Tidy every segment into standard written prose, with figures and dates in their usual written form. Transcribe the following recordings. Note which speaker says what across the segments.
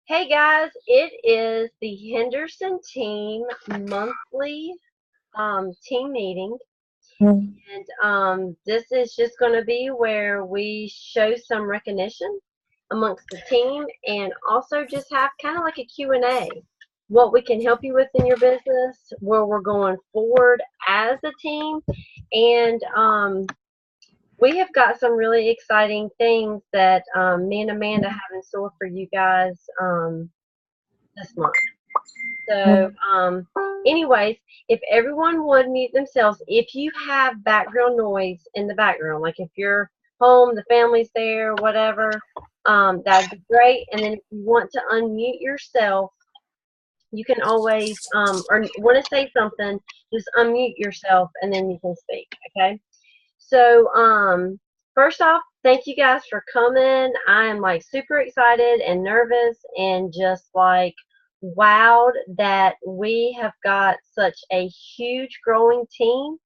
Speaker 1: Hey guys, it is the Henderson Team monthly team meeting, and this is just going to be where we show some recognition amongst the team, and also just have kind of like a Q&A, what we can help you with in your business, where we're going forward as a team, and we have got some really exciting things that me and Amanda have in store for you guys this month. So, anyways, if everyone would mute themselves, if you have background noise in the background, like if you're home, the family's there, whatever, that'd be great. And then if you want to unmute yourself, you can always, or want to say something, just unmute yourself and then you can speak, okay? So, first off, thank you guys for coming. I am like super excited and nervous and just like wowed that we have got such a huge growing team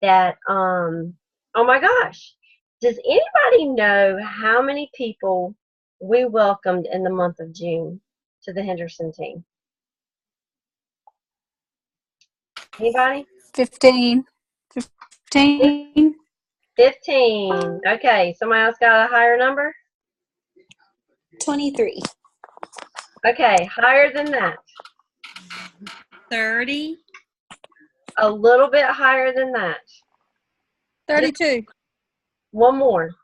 Speaker 1: that, oh my gosh, does anybody know how many people we welcomed in the month of June to the Henderson team? Anybody?
Speaker 2: 15. 15.
Speaker 1: 15. Okay, somebody else got a higher number?
Speaker 3: 23.
Speaker 1: Okay, higher than that.
Speaker 3: 30.
Speaker 1: A little bit higher than that.
Speaker 2: 32.
Speaker 1: One more.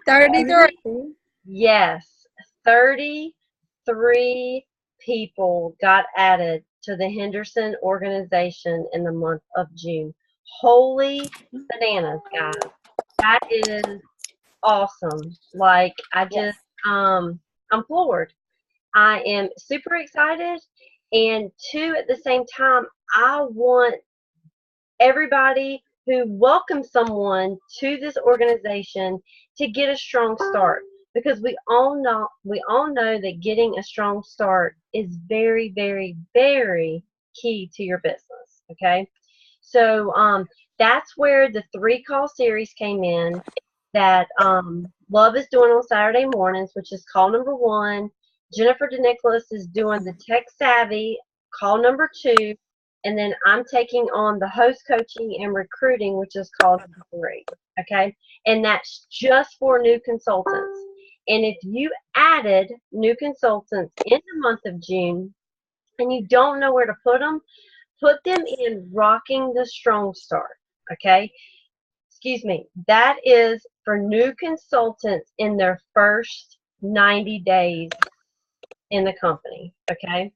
Speaker 2: 33.
Speaker 1: Yes, 33 people got added to the Henderson organization in the month of June. Holy bananas, guys. That is awesome. Like, I just, I'm floored. I am super excited. And two, at the same time, I want everybody who welcomes someone to this organization to get a strong start, because we all know that getting a strong start is very, very, very key to your business. Okay, so that's where the 3 call series came in that Love is doing on Saturday mornings, which is call number 1. Jennifer DeNicholas is doing the Tech Savvy, call number 2. And then I'm taking on the host coaching and recruiting, which is call number 3. Okay? And that's just for new consultants. And if you added new consultants in the month of June and you don't know where to put them in Rocking the Strong Start. Okay? Excuse me. That is for new consultants in their first 90 days in the company. Okay?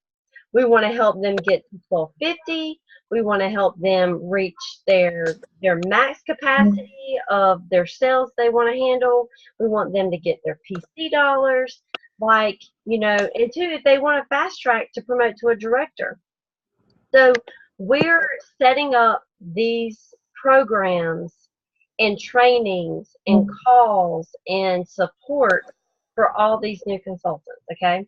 Speaker 1: We want to help them get to 1250. We want to help them reach their max capacity of their sales they want to handle. We want them to get their PC dollars, like, and two, if they want to fast track to promote to a director. So we're setting up these programs and trainings and calls and support for all these new consultants, okay?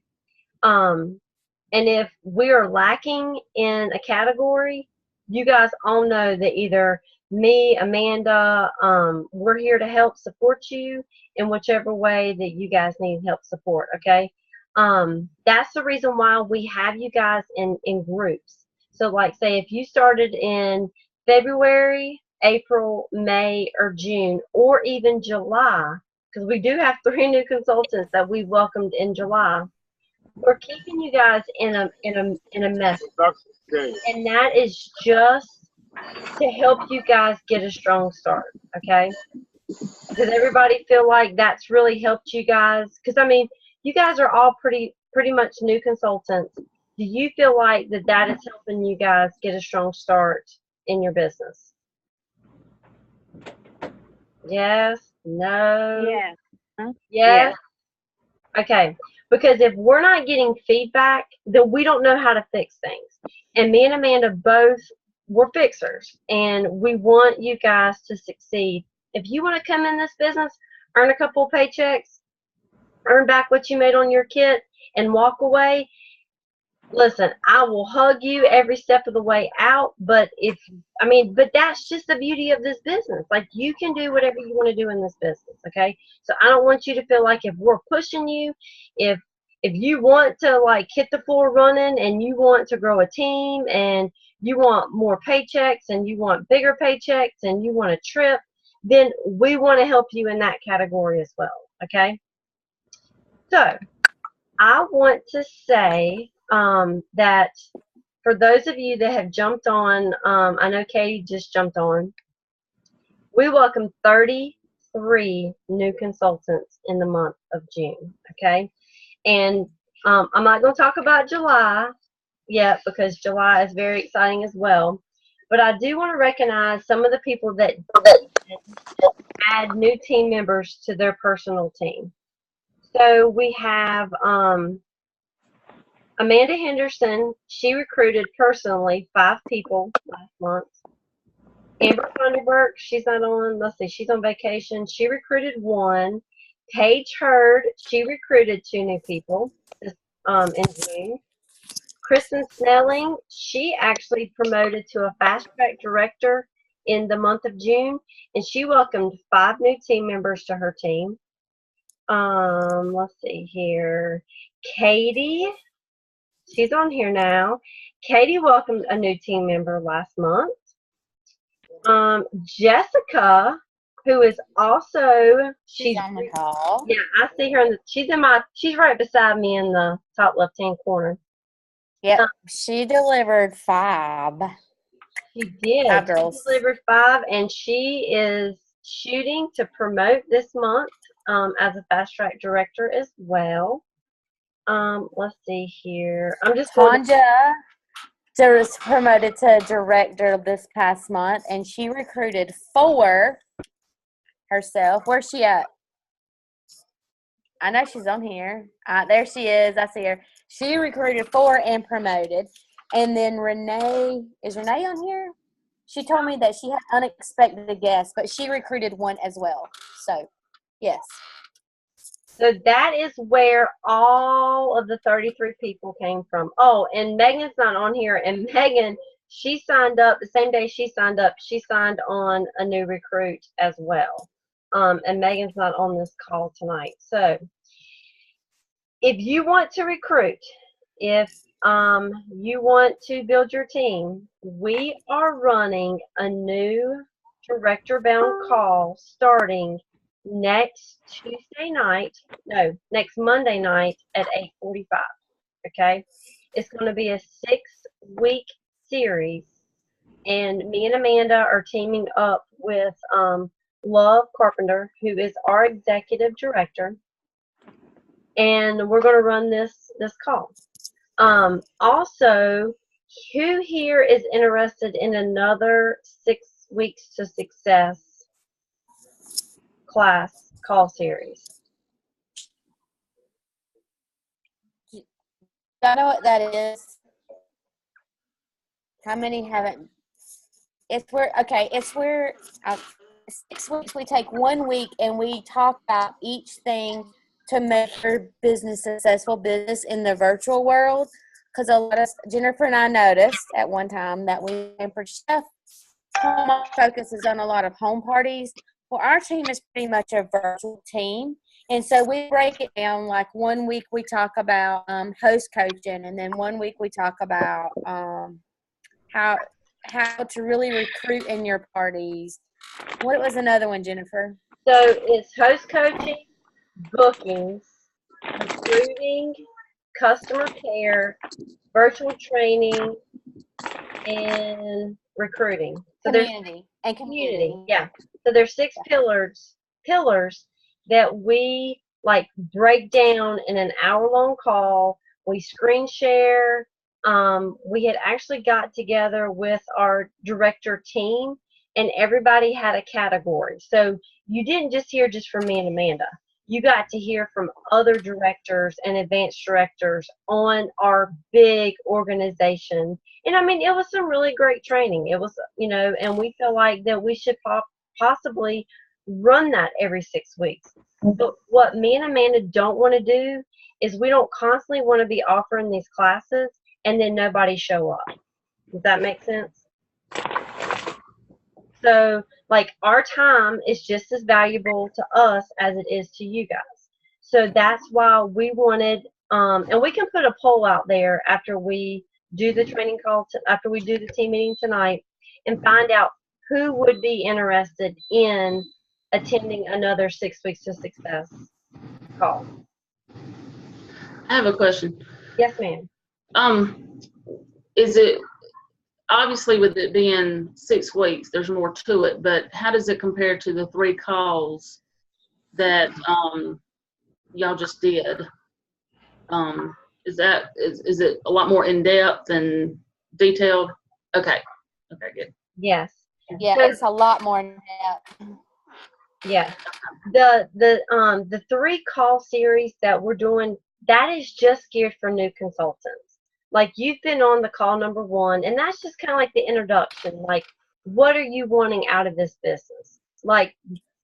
Speaker 1: And if we are lacking in a category, you guys all know that either me, Amanda, we're here to help support you in whichever way that you guys need help support, okay? That's the reason why we have you guys in groups. So like say if you started in February, April, May, or June, or even July, because we do have 3 new consultants that we welcomed in July. We're keeping you guys in a mess, and that is just to help you guys get a strong start. Okay? Does everybody feel like that's really helped you guys? Because I mean, you guys are all pretty much new consultants. Do you feel like that is helping you guys get a strong start in your business? Yes. No.
Speaker 3: Yes.
Speaker 1: Yes.
Speaker 3: Yes.
Speaker 1: Okay, because if we're not getting feedback, then we don't know how to fix things. And me and Amanda both were fixers, and we want you guys to succeed. If you want to come in this business, earn a couple of paychecks, earn back what you made on your kit, and walk away, listen, I will hug you every step of the way out, but that's just the beauty of this business. Like, you can do whatever you want to do in this business, okay? So I don't want you to feel like if we're pushing you, if if you want to like hit the floor running and you want to grow a team and you want more paychecks and you want bigger paychecks and you want a trip, then we want to help you in that category as well. Okay. So I want to say that for those of you that have jumped on, I know Katie just jumped on. We welcome 33 new consultants in the month of June. Okay. And I'm not going to talk about July yet because July is very exciting as well. But I do want to recognize some of the people that add new team members to their personal team. So we have Amanda Henderson. She recruited personally 5 people last month. Amber Thunderberg, she's not on. Let's see, she's on vacation. She recruited 1. Paige Hurd, she recruited 2 new people in June. Kristen Snelling, she actually promoted to a fast track director in the month of June, and she welcomed 5 new team members to her team. Let's see here. Katie, she's on here now. Katie welcomed a new team member last month. Jessica, who is also
Speaker 3: She's on the call.
Speaker 1: Yeah, I see her she's right beside me in the top left hand corner.
Speaker 3: Yep, she delivered 5.
Speaker 1: She did.
Speaker 3: 5 girls.
Speaker 1: She delivered 5, and she is shooting to promote this month as a fast track director as well. Let's see here. I'm just
Speaker 3: Tanja was promoted to director this past month, and she recruited 4 herself. Where's she at? I know she's on here. There she is. I see her. She recruited 4 and promoted. And then Renee, is Renee on here? She told me that she had unexpected guests, but she recruited 1 as well. So, yes.
Speaker 1: So that is where all of the 33 people came from. Oh, and Megan's not on here. And Megan, she signed up the same day she signed up. She signed on a new recruit as well. And Megan's not on this call tonight. So if you want to recruit, if you want to build your team, we are running a new director-bound call starting next Monday night at 8:45. Okay, it's going to be a 6-week series, and me and Amanda are teaming up with Love Carpenter, who is our executive director, and we're going to run this call. Also, who here is interested in another 6 weeks to success class call series?
Speaker 3: I know what that is. How many haven't? It's where 6 weeks we take 1 week and we talk about each thing to make your business successful business in the virtual world. Because a lot of Jennifer and I noticed at one time that we for Chef home focuses on a lot of home parties. Well, our team is pretty much a virtual team. And so we break it down, like 1 week we talk about host coaching, and then 1 week we talk about how to really recruit in your parties. What was another one, Jennifer?
Speaker 1: So it's host coaching, bookings, recruiting, customer care, virtual training, and recruiting. So
Speaker 3: Community and community.
Speaker 1: Yeah. So there's 6 pillars that we like break down in an hour-long call. We screen share. We had actually got together with our director team, and everybody had a category. So you didn't just hear just from me and Amanda. You got to hear from other directors and advanced directors on our big organization. And I mean, it was some really great training. It was, and we feel like that we should possibly run that every 6 weeks. But what me and Amanda don't want to do is we don't constantly want to be offering these classes and then nobody show up. Does that make sense? So, like, our time is just as valuable to us as it is to you guys. So that's why we wanted And we can put a poll out there after we do the training call, after we do the team meeting tonight, and find out who would be interested in attending another 6 Weeks to Success call.
Speaker 4: I have a question.
Speaker 1: Yes, ma'am.
Speaker 4: Is it, obviously with it being 6 weeks, there's more to it, but how does it compare to the 3 calls that y'all just did? Is it a lot more in depth and detailed? Okay, good.
Speaker 1: Yes.
Speaker 3: Yeah,
Speaker 1: So-
Speaker 3: it's a lot more in depth.
Speaker 1: Yes. The 3 call series that we're doing, that is just geared for new consultants. Like, you've been on the call number 1, and that's just kind of like the introduction. Like, what are you wanting out of this business? Like,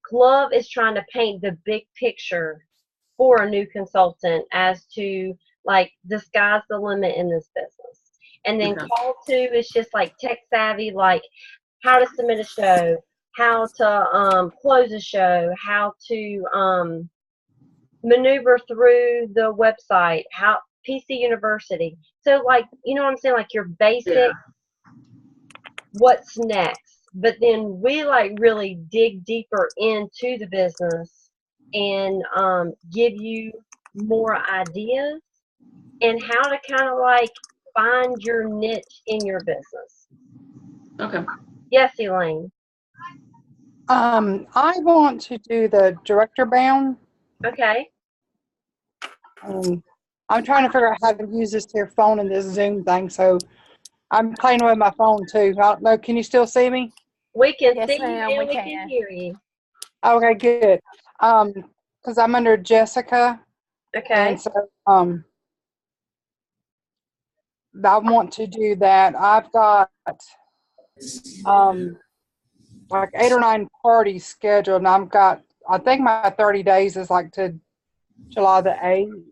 Speaker 1: Glove is trying to paint the big picture for a new consultant as to, like, the sky's the limit in this business. And then
Speaker 4: Okay.
Speaker 1: call 2 is just like tech savvy, like how to submit a show, how to close a show, how to maneuver through the website, how PC University. So, like, you know what I'm saying? Like, your basic,
Speaker 4: Yeah.
Speaker 1: what's next. But then we, like, really dig deeper into the business and give you more ideas and how to kind of, like, find your niche in your business.
Speaker 4: Okay.
Speaker 1: Yes, Elaine.
Speaker 5: I want to do the director bound.
Speaker 1: Okay.
Speaker 5: I'm trying to figure out how to use this here phone and this Zoom thing, so I'm playing with my phone too. I don't know. Can you still see me?
Speaker 1: We can
Speaker 3: Yes,
Speaker 1: see you
Speaker 3: ma'am,
Speaker 1: and
Speaker 3: we
Speaker 1: we can
Speaker 3: can.
Speaker 1: hear you.
Speaker 5: Okay, good. Because I'm under Jessica,
Speaker 1: Okay.
Speaker 5: and so I want to do that. I've got like 8 or 9 parties scheduled, and I think my 30 days is like to July the 8th.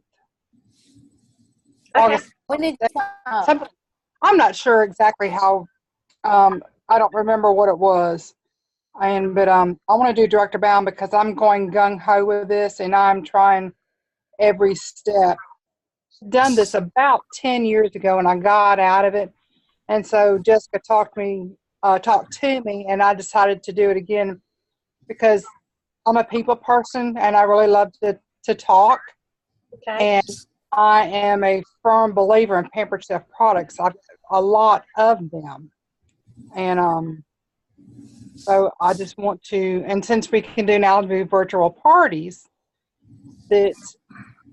Speaker 1: Okay.
Speaker 5: August.
Speaker 3: When did you sign up?
Speaker 5: Something, I'm not sure exactly how. I don't remember what it was, but I want to do director bound because I'm going gung ho with this, and I'm trying every step. Done this about 10 years ago, and I got out of it, and so Jessica talked to me, and I decided to do it again because I'm a people person, and I really love to talk.
Speaker 1: Okay.
Speaker 5: And I am a firm believer in Pampered Chef products. I've a lot of them. And so I just want to, and since we can now do virtual parties, that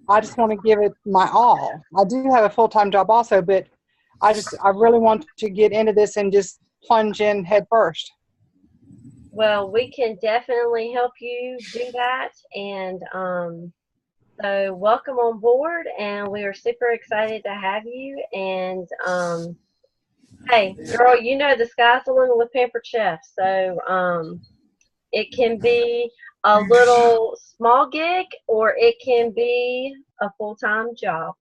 Speaker 5: I just want to give it my all. I do have a full-time job also, but I really want to get into this and just plunge in head first.
Speaker 1: Well, we can definitely help you do that. And so welcome on board, and we are super excited to have you. And hey, girl, you know the sky's the limit with Pampered Chef. So it can be a little small gig, or it can be a full-time job.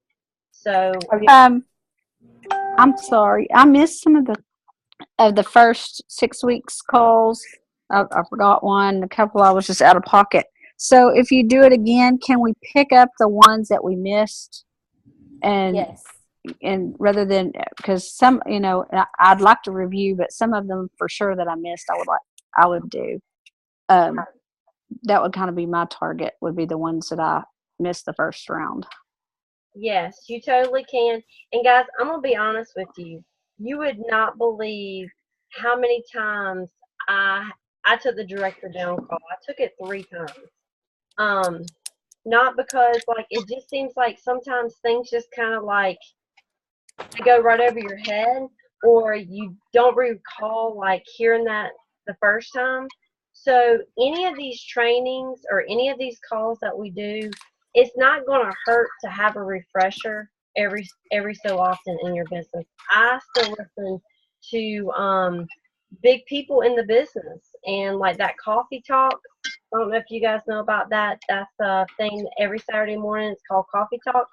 Speaker 1: So
Speaker 2: I'm sorry. I missed some of the first 6 weeks calls. I forgot one. A couple I was just out of pocket. So if you do it again, can we pick up the ones that we missed? And
Speaker 3: Yes.
Speaker 2: and rather than, because some, I'd like to review, but some of them for sure that I missed, I would do. That would kind of be my target, would be the ones that I missed the first round.
Speaker 1: yes, you totally can. And guys, I'm gonna be honest with you. You would not believe how many times I took the director down call. I took it 3 times. Not because, like, it just seems like sometimes things just kind of like they go right over your head, or you don't recall like hearing that the first time. So any of these trainings or any of these calls that we do, it's not going to hurt to have a refresher every so often in your business. I still listen to big people in the business, and like that coffee talk. I don't know if you guys know about that. That's a thing every Saturday morning. It's called Coffee Talk,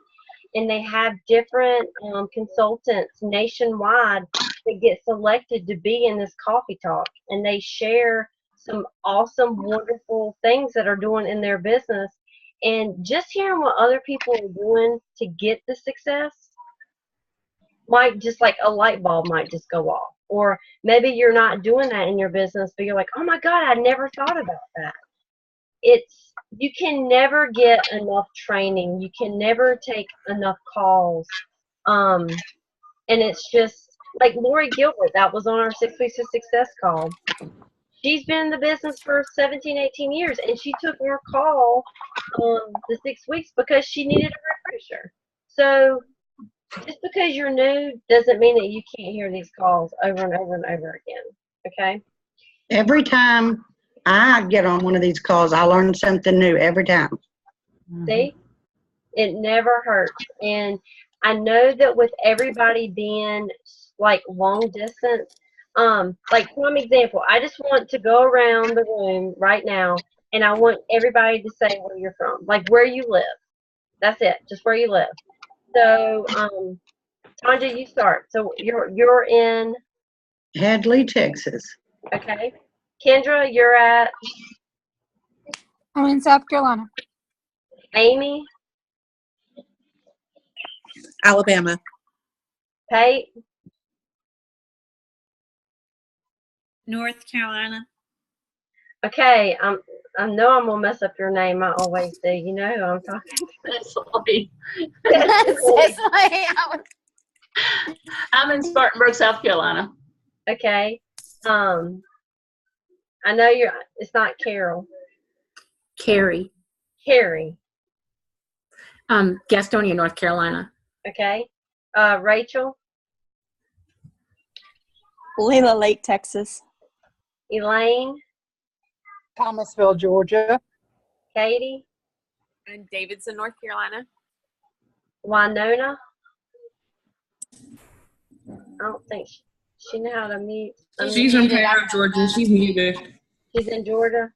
Speaker 1: and they have different consultants nationwide that get selected to be in this Coffee Talk, and they share some awesome, wonderful things that are doing in their business. And just hearing what other people are doing to get the success might just like a light bulb might just go off. Or maybe you're not doing that in your business, but you're like, oh my God, I never thought about that. You can never get enough training. You can never take enough calls. And it's just like Lori Gilbert, that was on our 6 Weeks of Success call. She's been in the business for 17, 18 years, and she took our call the 6 weeks because she needed a refresher. So just because you're new doesn't mean that you can't hear these calls over and over and over again. Okay?
Speaker 6: Every time I get on one of these calls, I learn something new every time.
Speaker 1: See? It never hurts. And I know that with everybody being like long distance, like for example, I just want to go around the room right now and I want everybody to say where you're from, like where you live. That's it, just where you live. So, Tanja, you start. So you're in
Speaker 6: Hadley, Texas.
Speaker 1: Okay. Kendra, you're at
Speaker 2: I'm in South Carolina.
Speaker 1: Amy,
Speaker 7: Alabama.
Speaker 1: Kate,
Speaker 8: North Carolina.
Speaker 1: Okay, I know I'm gonna mess up your name. I always do. You know who I'm talking
Speaker 4: Cecily.
Speaker 3: Cecily,
Speaker 4: I'm in Spartanburg, South Carolina.
Speaker 1: to. Okay. I know it's not Carol.
Speaker 9: Carrie.
Speaker 1: Carrie.
Speaker 9: Gastonia, North Carolina.
Speaker 1: Okay. Rachel,
Speaker 7: Layla Lake, Texas.
Speaker 1: Elaine,
Speaker 5: Thomasville, Georgia.
Speaker 1: Katie,
Speaker 10: In Davidson, North Carolina.
Speaker 1: Winona. I don't think she knew how to mute.
Speaker 11: She's from Pear, Georgia. She's muted.
Speaker 1: She's in Georgia.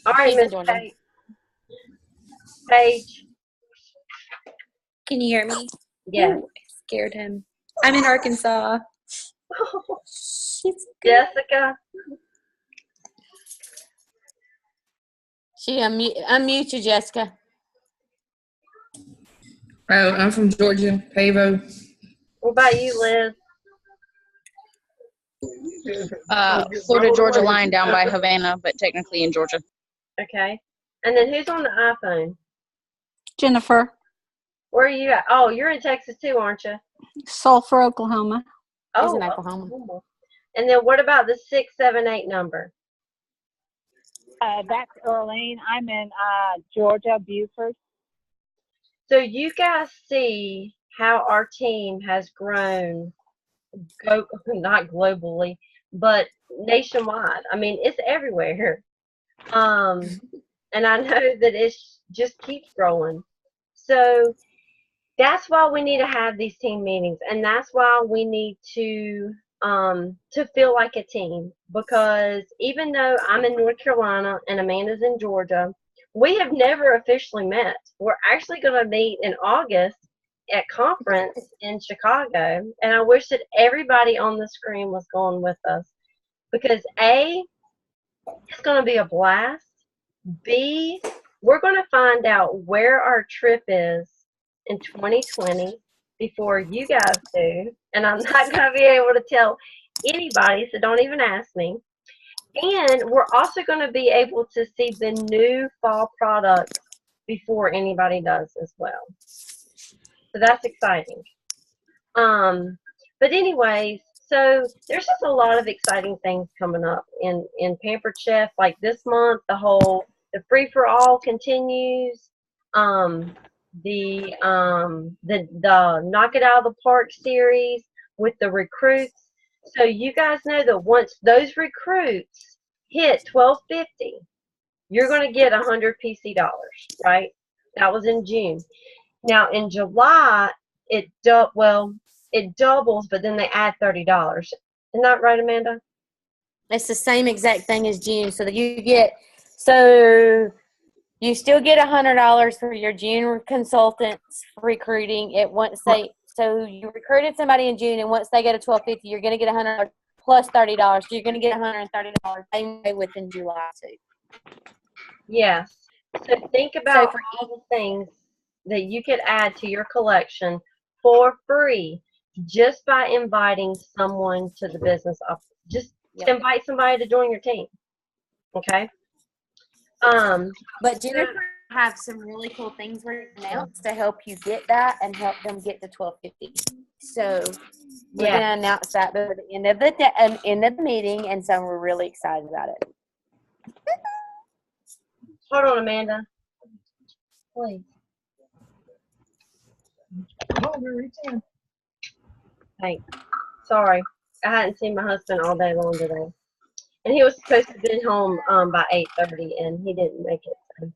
Speaker 1: All right,
Speaker 3: She's in
Speaker 1: Miss
Speaker 3: Georgia.
Speaker 1: Kate. Paige.
Speaker 8: Can you hear me?
Speaker 1: Yes.
Speaker 8: Ooh, I scared him. I'm in Arkansas.
Speaker 1: Jessica.
Speaker 3: She unmute you, Jessica.
Speaker 11: Oh, I'm from Georgia, Pavo.
Speaker 1: What about you, Liz?
Speaker 12: Florida Georgia line down by Havana, but technically in Georgia.
Speaker 1: Okay. And then who's on the iPhone?
Speaker 2: Jennifer,
Speaker 1: Where are you at? Oh, you're in Texas too, aren't you?
Speaker 2: Sulphur, Oklahoma.
Speaker 1: Oh,
Speaker 3: in Oklahoma.
Speaker 1: Oklahoma. And then what about the 678 number?
Speaker 13: That's Earlene. I'm in Georgia, Beaufort.
Speaker 1: So you guys see how our team has grown, not globally, but nationwide. I mean, it's everywhere. And I know that it just keeps growing. So that's why we need to have these team meetings, and that's why we need to feel like a team. Because even though I'm in North Carolina and Amanda's in Georgia, we have never officially met. We're actually going to meet in August at conference in Chicago, and I wish that everybody on the screen was going with us, because A, it's going to be a blast. B, we're going to find out where our trip is in 2020 before you guys do, and I'm not going to be able to tell anybody, so don't even ask me. And we're also going to be able to see the new fall products before anybody does as well. So that's exciting. But anyways, so there's just a lot of exciting things coming up in Pampered Chef. Like this month, the free for all continues. The Knock It Out of the Park series with the recruits. So you guys know that once those recruits hit $12.50, you're going to get 100 PC dollars, right? That was in June. Now in July, it doubles, but then they add $30. Isn't that right, Amanda?
Speaker 3: It's the same exact thing as June. So that you still get $100 for your June consultants recruiting. So you recruited somebody in June, and once they get a $12.50, you're going to get $100 plus $30. So you're going to get $130 same way within July too.
Speaker 1: Yes. So think about
Speaker 3: for
Speaker 1: all the things that you could add to your collection for free just by inviting someone to the business office. Just invite somebody to join your team. Okay.
Speaker 3: But Jennifer have some really cool things we're gonna announce to help you get that and help them get to 1250. So we're gonna announce that by the end of the meeting, and so we're really excited about it.
Speaker 1: Hold on, Amanda. Please. Hey, sorry. I hadn't seen my husband all day long today. And he was supposed to be home by 8:30, and he didn't make it. So.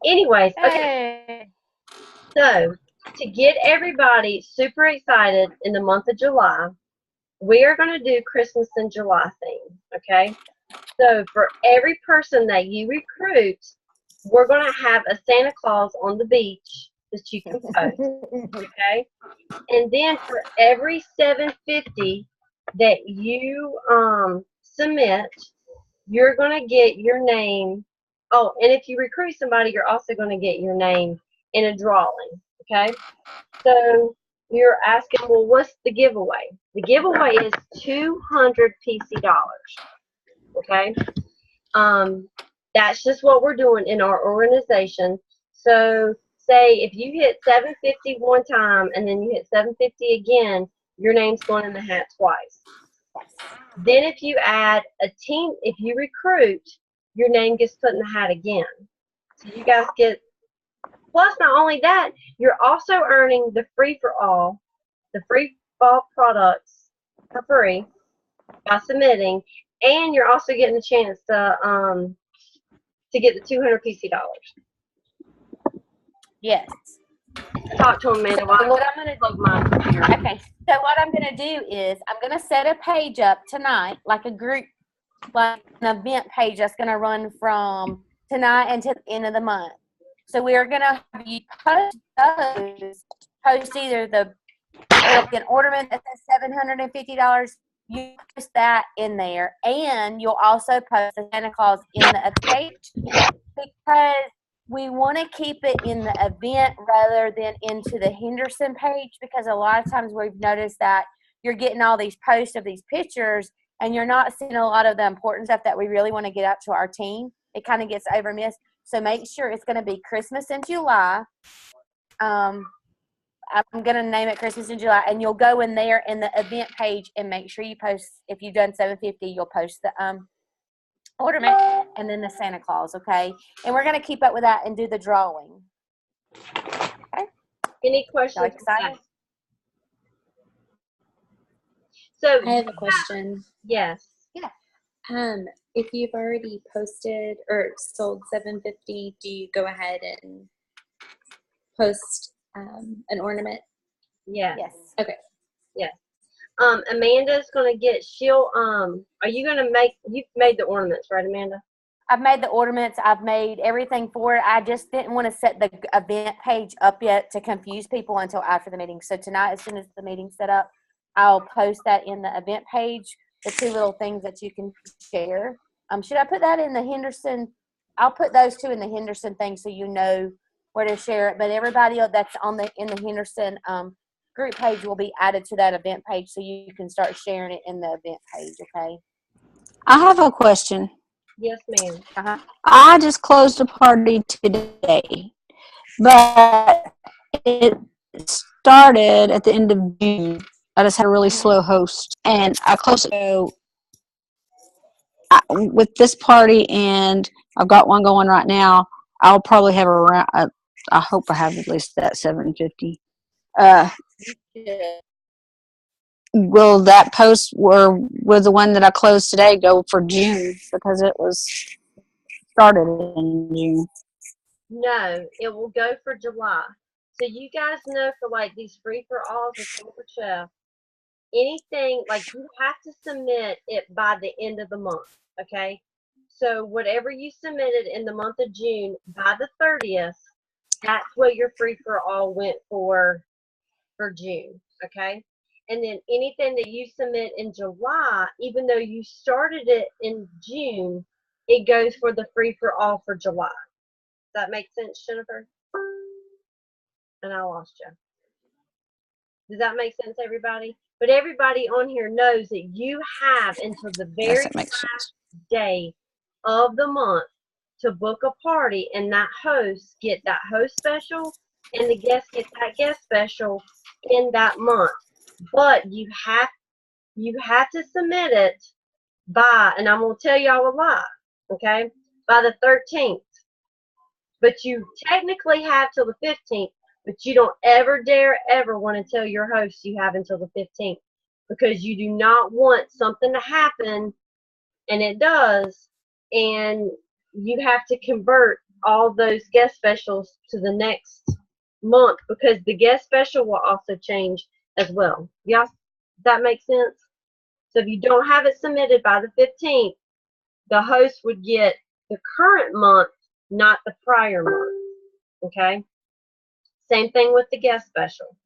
Speaker 1: Anyways, okay. So, to get everybody super excited in the month of July, we are going to do Christmas in July theme, okay? So, for every person that you recruit, we're going to have a Santa Claus on the beach that you can post, okay? And then for every 750 that you submit, you're going to get your name. Oh, and if you recruit somebody, you're also going to get your name in a drawing, okay? So you're asking, well, what's the giveaway? The giveaway is 200 PC dollars, okay? That's just what we're doing in our organization. So say if you hit 750 one time and then you hit 750 again, your name's going in the hat twice. Then if you add a team, if you recruit, your name gets put in the hat again. So you guys get, plus not only that, you're also earning the free for all, the free fall products for free by submitting, and you're also getting a chance to get the 200 PC dollars.
Speaker 3: Yes.
Speaker 1: Talk to him, Amanda.
Speaker 3: So what I'm gonna do? Okay. So what I'm gonna do is I'm gonna set a page up tonight, like a group, like an event page that's gonna run from tonight until the end of the month. So we are gonna have you post those. Post either an ornament that says $750. You post that in there, and you'll also post the Santa Claus in the page because we want to keep it in the event rather than into the Henderson page, because a lot of times we've noticed that you're getting all these posts of these pictures and you're not seeing a lot of the important stuff that we really want to get out to our team. It kind of gets overmissed. So make sure it's going to be Christmas in July. I'm going to name it Christmas in July, and you'll go in there in the event page and make sure you post, if you've done 750, you'll post the ornament and then the Santa Claus, okay? And we're going to keep up with that and do the drawing. Okay?
Speaker 1: Any questions?
Speaker 3: Excited?
Speaker 1: So
Speaker 8: I have a question.
Speaker 1: Yes.
Speaker 3: Yeah.
Speaker 8: If you've already posted or sold 750, do you go ahead and post an ornament?
Speaker 1: Yeah.
Speaker 3: Yes.
Speaker 8: Okay.
Speaker 1: Yes. Amanda's gonna get. Are you gonna make? You've made the ornaments, right, Amanda?
Speaker 3: I've made the ornaments. I've made everything for it. I just didn't want to set the event page up yet to confuse people until after the meeting. So tonight, as soon as the meeting's set up, I'll post that in the event page, the two little things that you can share. Should I put that in the Henderson? I'll put those two in the Henderson thing so you know where to share it. But everybody that's in the Henderson group page will be added to that event page, so you can start sharing it in the event page. Okay.
Speaker 2: I have a question.
Speaker 1: Yes, ma'am.
Speaker 2: I just closed a party today, but it started at the end of June. I just had a really slow host, and I closed it. So with this party, and I've got one going right now, I'll probably have around. I hope I have at least that 750. Will that post or will the one that I closed today go for June because it was started in June?
Speaker 1: No, it will go for July. So you guys know, for like these free for alls or Super Chef, anything like you have to submit it by the end of the month. Okay. So whatever you submitted in the month of June by the 30th, that's what your free for all went for June. Okay. And then anything that you submit in July, even though you started it in June, it goes for the free for all for July. that make sense, Jennifer? And I lost you. Does that make sense, everybody? But everybody on here knows that you have until the
Speaker 2: Yes,
Speaker 1: very
Speaker 2: it makes sense.
Speaker 1: last day of the month to book a party, and that host get that host special, and the guest get that guest special in that month. But you have to submit it by, and I'm gonna tell y'all a lie, okay? By the 13th. But you technically have till the 15th. But you don't ever dare ever want to tell your host you have until the 15th, because you do not want something to happen, and it does, and you have to convert all those guest specials to the next month, because the guest special will also change as well. Yeah, that makes sense? So if you don't have it submitted by the 15th, the host would get the current month, not the prior month, okay? Same thing with the guest special.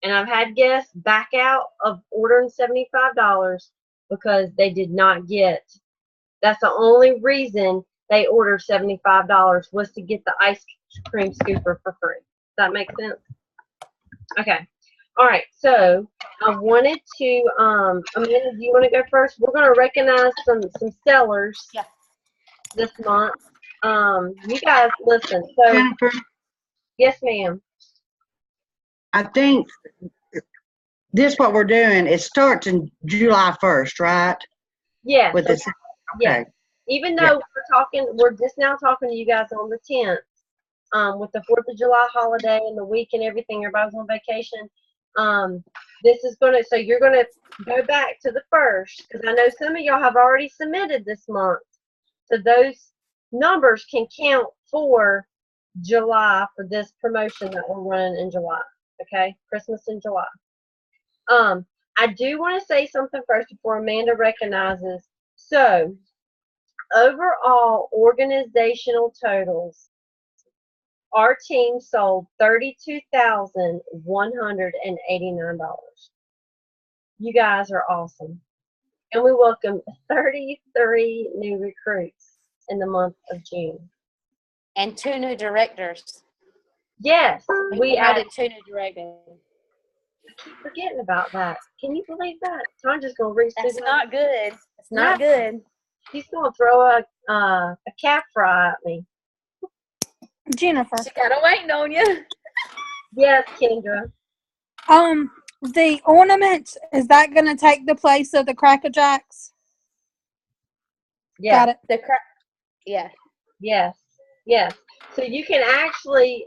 Speaker 1: And I've had guests back out of ordering $75 because they did not get, that's the only reason they ordered $75 was to get the ice cream scooper for free. Does that make sense? Okay. All right. So I wanted to, Amanda, do you want to go first? We're going to recognize some sellers this month. You guys listen. So,
Speaker 6: Jennifer,
Speaker 1: yes, ma'am.
Speaker 6: I think this what we're doing. It starts in July 1st, right?
Speaker 1: Yeah.
Speaker 6: With this.
Speaker 1: Yeah.
Speaker 6: Okay.
Speaker 1: Even though we're just now talking to you guys on the 10th, with the 4th of July holiday and the week and everything, everybody's on vacation. This is so you're gonna go back to the 1st, because I know some of y'all have already submitted this month. So those numbers can count for July for this promotion that we're running in July. Okay, Christmas in July. I do want to say something first before Amanda recognizes. So, overall organizational totals, our team sold $32,189. You guys are awesome. And we welcomed 33 new recruits in the month of June.
Speaker 3: And 2 new directors.
Speaker 1: Yes, we
Speaker 3: added 2 new directors.
Speaker 1: I keep forgetting about that. Can you believe that? Tanja's gonna reach.
Speaker 3: That's not good. It's not good.
Speaker 1: She's gonna throw a cat fry at me.
Speaker 2: Jennifer.
Speaker 3: She kinda waiting on you.
Speaker 1: Yes, Kendra.
Speaker 14: The ornaments, is that gonna take the place of the Cracker Jacks?
Speaker 1: Yeah.
Speaker 14: Got it.
Speaker 3: Yeah.
Speaker 1: Yes. So you can actually,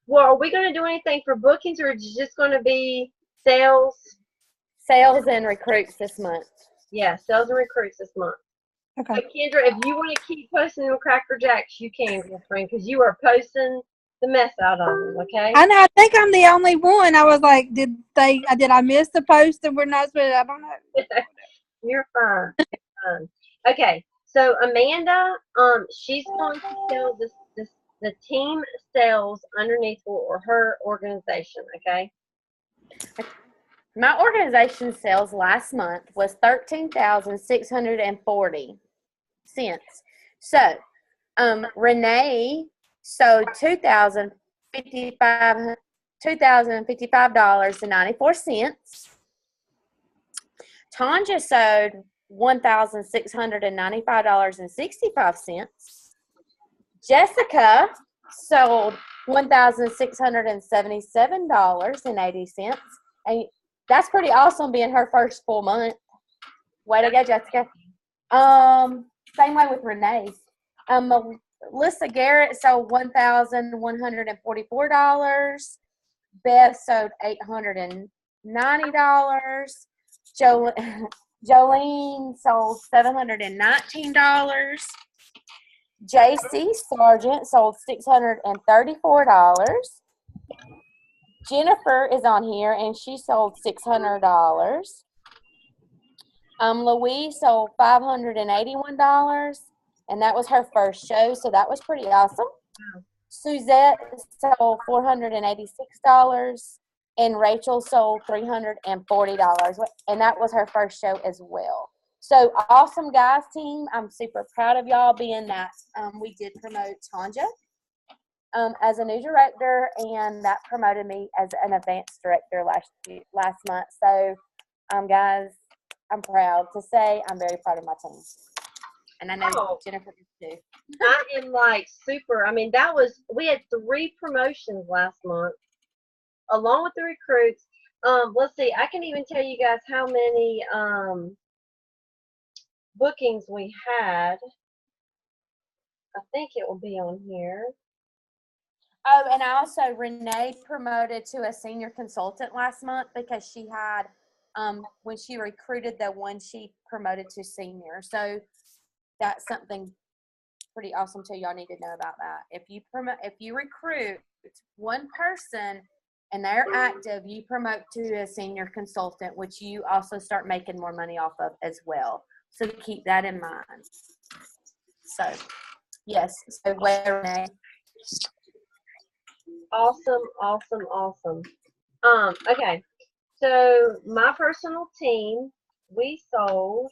Speaker 1: well, are we going to do anything for bookings, or is it just going to be sales?
Speaker 3: Sales and recruits this month.
Speaker 1: Yeah, sales and recruits this month.
Speaker 14: Okay.
Speaker 1: So Kendra, if you want to keep posting them Cracker Jacks, you can, girlfriend, because you are posting the mess out of them, okay?
Speaker 14: I know, I think I'm the only one. I was like, did I miss the post that we're not supposed to? I don't know.
Speaker 1: You're fine. Okay, so Amanda, she's going to tell the team sales underneath or her organization, okay?
Speaker 3: My organization sales last month was $13,640. So, Renee sold $2,055.94. Tanja sold $1,695.65. Jessica sold $1,677.80. And that's pretty awesome being her first full month. Way to go, Jessica. Same way with Renee. Melissa Garrett sold $1,144. Beth sold $890. Jolene sold $719. JC Sargent sold $634. Jennifer is on here, and she sold $600. Louise sold $581, and that was her first show, so that was pretty awesome. Suzette sold $486, and Rachel sold $340, and that was her first show as well. So awesome, guys, team. I'm super proud of y'all being that we did promote Tanja. as a new director, and that promoted me as an advanced director last month. So, guys, I'm proud to say I'm very proud of my team. And I know
Speaker 1: Oh.
Speaker 3: Jennifer is too.
Speaker 1: I am like super. I mean, we had 3 promotions last month, along with the recruits. Let's see. I can even tell you guys how many bookings we had. I think it will be on here.
Speaker 3: Oh, and I also, Renee promoted to a senior consultant last month because she had, when she recruited the one, she promoted to senior. So that's something pretty awesome too. Y'all need to know about that. If you recruit one person and they're active, you promote to a senior consultant, which you also start making more money off of as well. So keep that in mind. So, yes. So where, Renee?
Speaker 1: Awesome. Okay. So my personal team, we sold.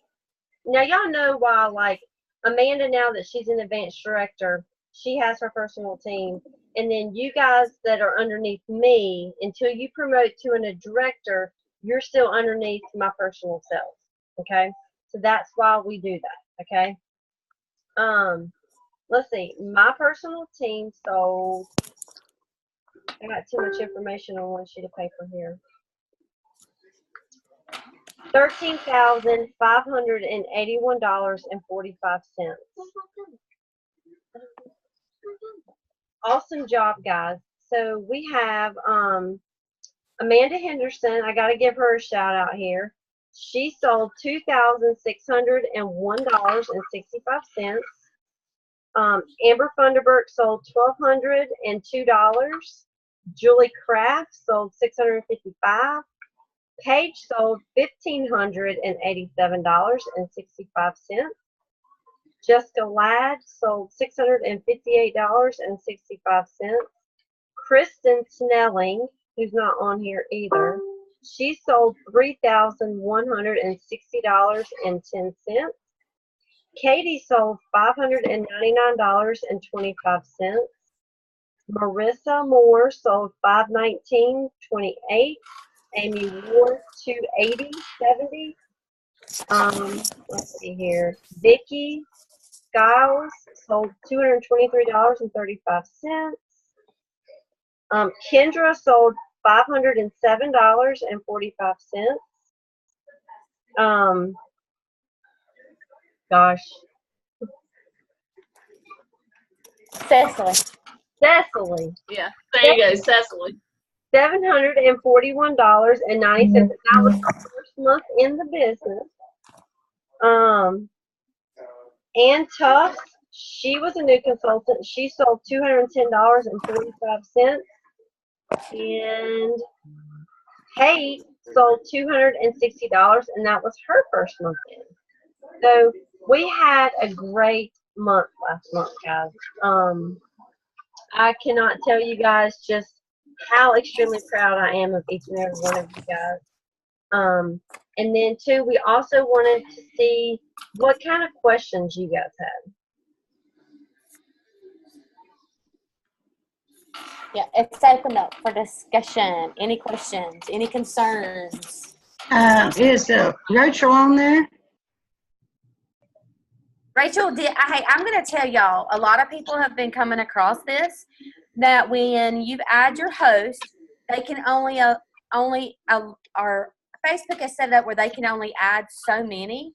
Speaker 1: Now y'all know why, like Amanda, now that she's an advanced director, she has her personal team, and then you guys that are underneath me, until you promote to a director, you're still underneath my personal self. Okay. So that's why we do that. Okay. Let's see. My personal team sold. I got too much information on one sheet of paper here. $13,581.45. Awesome job, guys. So we have Amanda Henderson. I got to give her a shout out here. She sold $2,601.65. Amber Funderburk sold $1,202. Julie Kraft sold $655. Paige sold $1,587.65. Jessica Ladd sold $658.65. Kristen Snelling, who's not on here either, she sold $3,160.10. Katie sold $599.25. Marissa Moore sold $519.28. Amy Ward $280.70. Let's see here. Vicky Skiles sold $223.35. Kendra sold $507.45. Gosh.
Speaker 3: Cecily.
Speaker 4: Yeah, there you go, Cecily.
Speaker 1: $741.90. That was her first month in the business. Ann Tufts, she was a new consultant. She sold $210.45. And Kate sold $260, and that was her first month in. So we had a great month last month, guys. I cannot tell you guys just how extremely proud I am of each and every one of you guys. And then too, we also wanted to see what kind of questions you guys had.
Speaker 3: Yeah, it's open up for discussion. Any questions? Any concerns?
Speaker 6: Is Rachel on there?
Speaker 3: Rachel, I'm going to tell y'all, a lot of people have been coming across this, that when you add your host, they can only our Facebook is set up where they can only add so many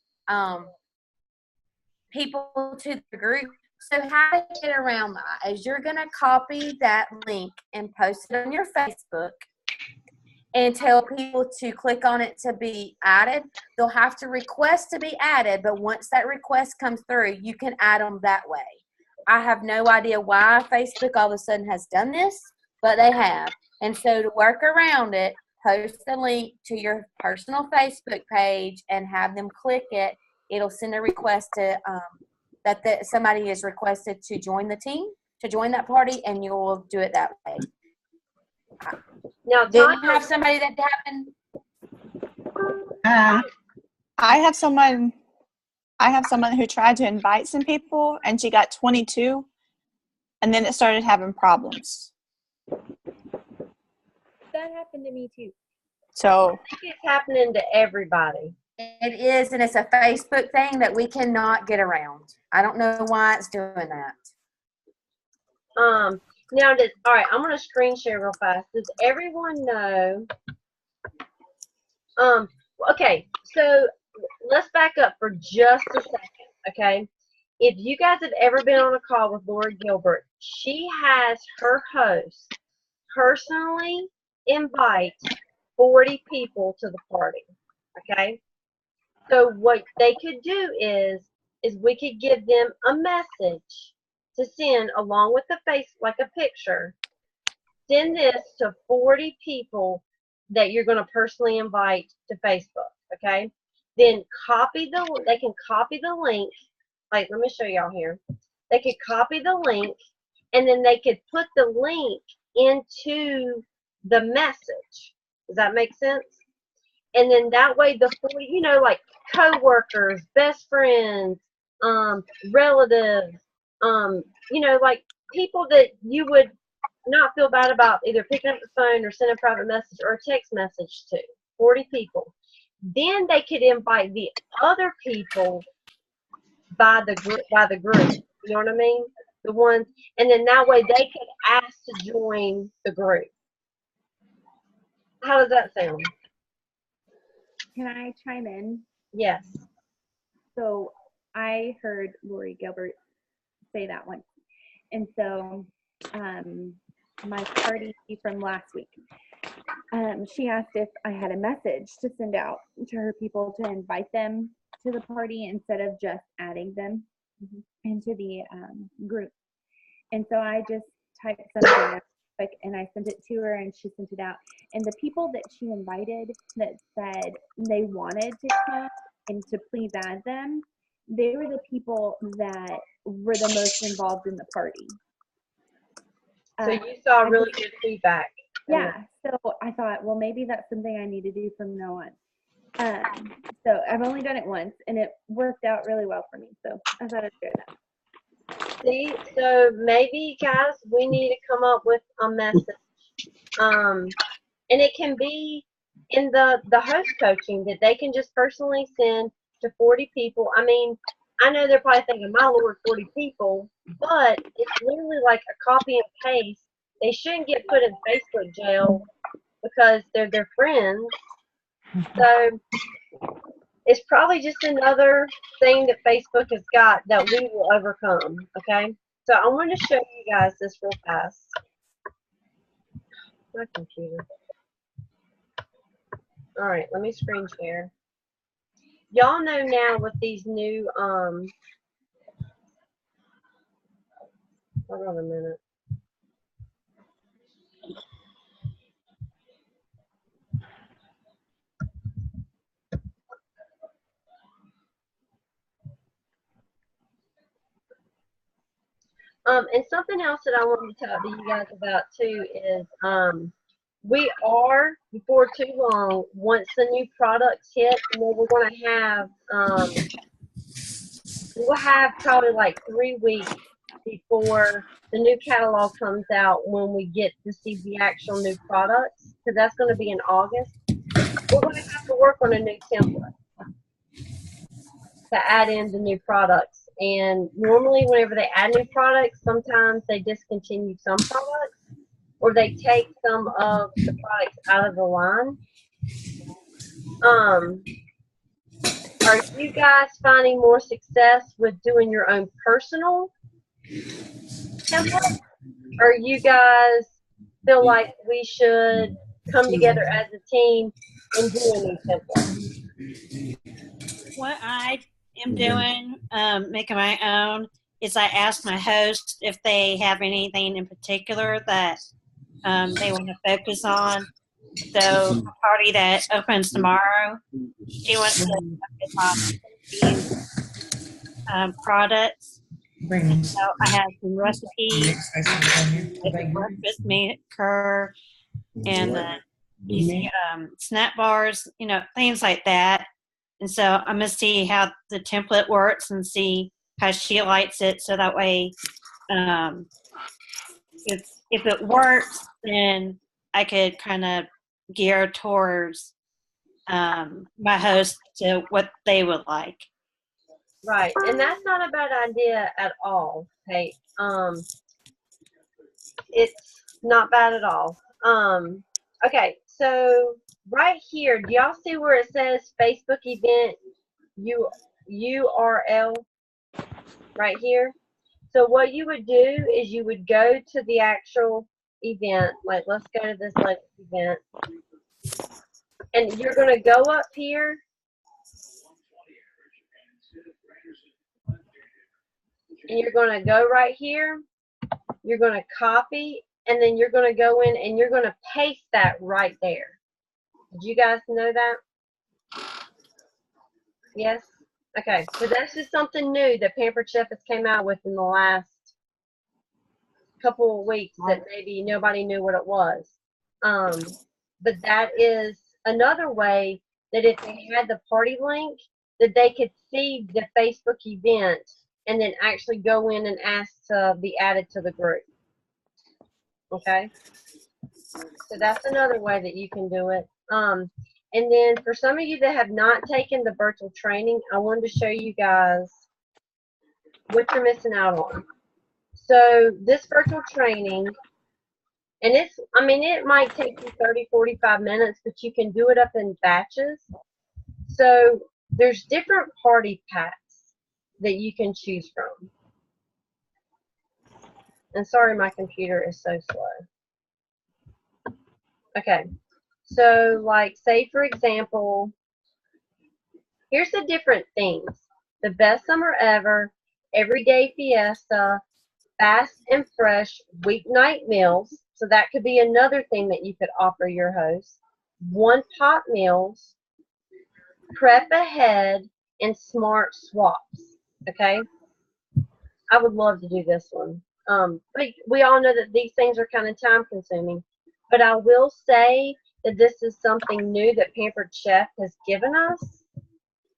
Speaker 3: people to the group. So how to get around that is you're going to copy that link and post it on your Facebook and tell people to click on it to be added. They'll have to request to be added, but once that request comes through, you can add them that way. I have no idea why Facebook all of a sudden has done this, but they have. And so to work around it, post the link to your personal Facebook page and have them click it. It'll send a request to that somebody is requested to join the team, to join that party, and you'll do it that way.
Speaker 1: Now,
Speaker 3: didn't you have somebody that happened?
Speaker 7: I have someone who tried to invite some people and she got 22 and then it started having problems.
Speaker 8: That happened to me too.
Speaker 7: So
Speaker 1: I think it's happening to everybody.
Speaker 3: It is, and it's a Facebook thing that we cannot get around. I don't know why it's doing that.
Speaker 1: Now, all right, I'm going to screen share real fast. Does everyone know? Okay, so let's back up for just a second, okay? If you guys have ever been on a call with Lori Gilbert, she has her host personally invite 40 people to the party, okay? So what they could do is we could give them a message to send along with the face, like a picture. Send this to 40 people that you're going to personally invite to Facebook, okay? Then they can copy the link. Like, let me show y'all here. They could copy the link, and then they could put the link into the message. Does that make sense? And then that way the 40, you know, like co-workers, best friends, relatives, you know, like people that you would not feel bad about either picking up the phone or sending a private message or a text message to, 40 people. Then they could invite the other people by the group, you know what I mean? The ones, and then that way they could ask to join the group. How does that sound?
Speaker 8: Can I chime in?
Speaker 1: Yes.
Speaker 8: So I heard Lori Gilbert say that once. And so my party from last week, she asked if I had a message to send out to her people to invite them to the party instead of just adding them into the group. And so I just typed something up and I sent it to her and she sent it out. And the people that she invited that said they wanted to come and to please add them, they were the people that were the most involved in the party.
Speaker 1: So you saw really good feedback.
Speaker 8: Yeah. So I thought, well, maybe that's something I need to do from now on. So I've only done it once and it worked out really well for me. So I thought I'd share that.
Speaker 1: See, so maybe guys, we need to come up with a message. And it can be in the host coaching that they can just personally send to 40 people. I mean, I know they're probably thinking, my Lord, 40 people, but it's literally like a copy and paste. They shouldn't get put in Facebook jail because they're their friends. So it's probably just another thing that Facebook has got that we will overcome, okay? So I want to show you guys this real fast. My computer. All right, let me screen share. Y'all know now with these new, hold on a minute. And something else that I wanted to talk to you guys about too is we are, before too long, once the new products hit, we're going to have, we'll have probably like 3 weeks before the new catalog comes out when we get to see the actual new products, because that's going to be in August. We're going to have to work on a new template to add in the new products. And normally whenever they add new products, sometimes they discontinue some products or they take some of the products out of the line. Are you guys finding more success with doing your own personal template? Or you guys feel like we should come together as a team and do a new template?
Speaker 15: What I am doing, making my own, is I ask my host if they have anything in particular that they want to focus on. So the party that opens tomorrow, she wants to focus on these products. So I have some recipes, like breakfast maker, and easy snack bars, you know, things like that. And so I'm going to see how the template works and see how she likes it, so that way if it works, then I could kind of gear towards my host to what they would like.
Speaker 1: Right, and that's not a bad idea at all, Kate. It's not bad at all. Okay, so right here, do y'all see where it says Facebook event URL right here? So what you would do is you would go to the actual event, like let's go to this latest event, and you're going to go up here and you're going to go right here, you're going to copy, and then you're going to go in and you're going to paste that right there. Did you guys know that? Yes? Okay, so that's just something new that Pampered Chef has came out with in the last couple of weeks that maybe nobody knew what it was. But that is another way that if they had the party link, that they could see the Facebook event and then actually go in and ask to be added to the group. Okay? So that's another way that you can do it. And then for some of you that have not taken the virtual training, I wanted to show you guys what you're missing out on. So this virtual training, and it might take you 30, 45 minutes, but you can do it up in batches. So there's different party packs that you can choose from. And sorry, my computer is so slow. Okay. So, like, say, for example, here's the different things. The best summer ever, everyday fiesta, fast and fresh weeknight meals. So that could be another thing that you could offer your host. One pot meals, prep ahead, and smart swaps. Okay? I would love to do this one. But we all know that these things are kind of time consuming. But I will say that this is something new that Pampered Chef has given us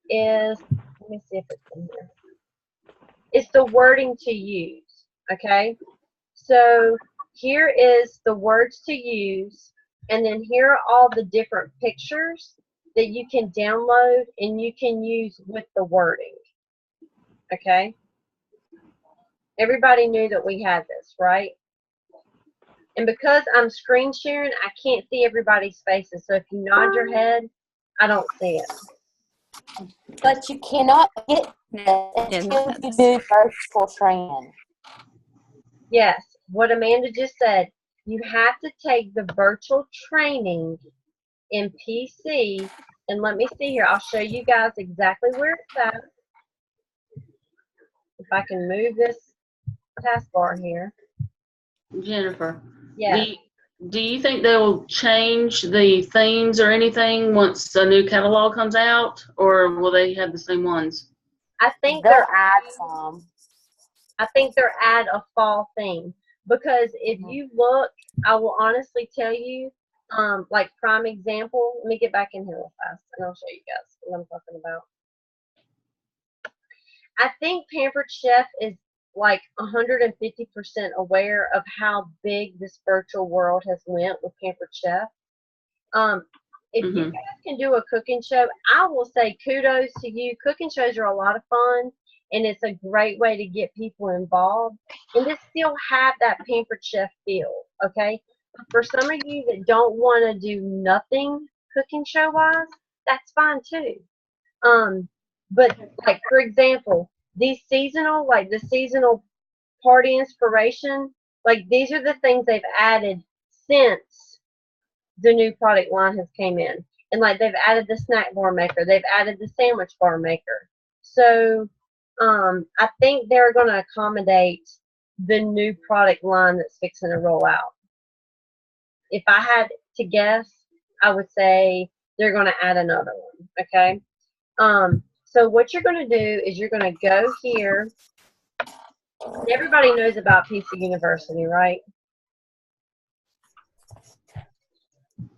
Speaker 1: is, let me see if it's in here. It's the wording to use, okay? So here is the words to use, and then here are all the different pictures that you can download and you can use with the wording, okay? Everybody knew that we had this, right? And because I'm screen sharing, I can't see everybody's faces. So if you nod your head, I don't see it.
Speaker 3: But you cannot get this until you do virtual training.
Speaker 1: Yes, what Amanda just said, you have to take the virtual training in PC. And let me see here. I'll show you guys exactly where it's at. If I can move this taskbar here.
Speaker 4: Jennifer.
Speaker 1: Yeah.
Speaker 4: Do you think they'll change the themes or anything once a new catalog comes out, or will they have the same ones?
Speaker 1: I think
Speaker 3: they'll add some.
Speaker 1: I think they'll add a fall theme, because if you look, I will honestly tell you, like prime example. Let me get back in here real fast, and I'll show you guys what I'm talking about. I think Pampered Chef is like 150% aware of how big this virtual world has went with Pampered Chef. If you guys can do a cooking show, I will say kudos to you. Cooking shows are a lot of fun, and it's a great way to get people involved and to still have that Pampered Chef feel, okay? But for some of you that don't want to do nothing cooking show-wise, that's fine too. But like, for example, these seasonal, like the seasonal party inspiration, like these are the things they've added since the new product line has came in. And like they've added the snack bar maker, they've added the sandwich bar maker. So I think they're going to accommodate the new product line that's fixing to roll out. If I had to guess, I would say they're going to add another one, okay? So what you're going to do is you're going to go here. Everybody knows about PC University, right?